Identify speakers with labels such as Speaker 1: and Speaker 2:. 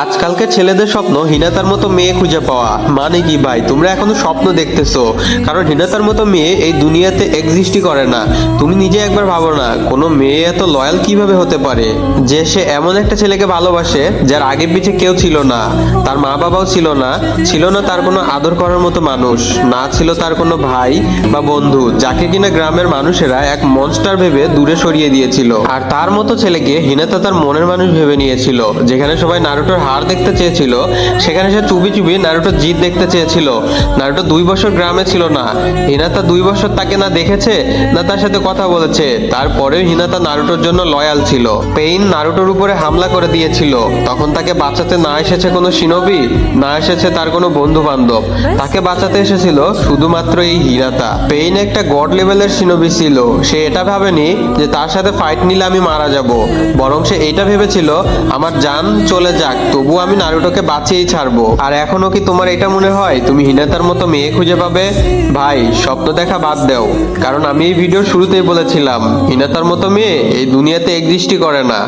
Speaker 1: আজকালকার ছেলেদের স্বপ্ন হিনাতার মতো মেয়ে খুঁজে পাওয়া। মানে কি ভাই, তোমরা এখনো স্বপ্ন দেখতেছো? কারণ হিনাতার মতো মেয়ে এই দুনিয়াতে এক্সিস্টই করে না। তুমি নিজে একবার ভাবো না, কোনো মেয়ে এত লয়াল কিভাবে হতে পারে যে সে এমন একটা ছেলেকে ভালোবাসে যার আগে পিছে কেউ ছিল না, তার মা বাবাও ছিল না, ছিল না তার কোনো আদর করার মতো মানুষ, না ছিল তার কোনো ভাই বা বন্ধু, যাকে কিনা গ্রামের মানুষেরা এক মনস্টার ভেবে দূরে সরিয়ে দিয়েছিল। আর তার মতো ছেলেকে হিনাতা তার মনের মানুষ ভেবে নিয়েছিল। যেখানে সবাই নারুটোর হার দেখতে চেয়েছিল, সেখানে সে চুপি চুপি নারুটোর জিত দেখতে চেয়েছিল। নারুটো 2 বছর গ্রামে ছিল না, হিনাতা 2 বছর তাকে না দেখেছে না তার সাথে কথা বলেছে। তারপরেও হিনাতা নারুটোর জন্য লয়াল ছিল। পেইন নারুটোর উপরে হামলা করে দিয়েছিল, তখন তাকে বাঁচাতে না এসেছে কোনো শিনোবি, না এসেছে তার কোনো বন্ধু বান্ধব, তাকে বাঁচাতে এসেছিল শুধুমাত্র এই হিনাতা। পেইন একটা গড লেভেলের শিনোবি ছিল। সে এটা ভাবেনি যে তার সাথে ফাইট নিলে আমি মারা যাব, বরং সে এটা ভেবেছিল আমার জান চলে যাক তবু আমি নারুটোকে বাঁচিয়েই ছাড়বো। আর এখনো কি তোমার এটা মনে হয় তুমি হিনাতার মতো মেয়ে খুঁজে পাবে? ভাই, স্বপ্ন দেখা বাদ দাও, কারণ আমি এই ভিডিওর শুরুতেই বলেছিলাম হিনাতার মতো মেয়ে এই দুনিয়াতে এক্সিস্টই করে না।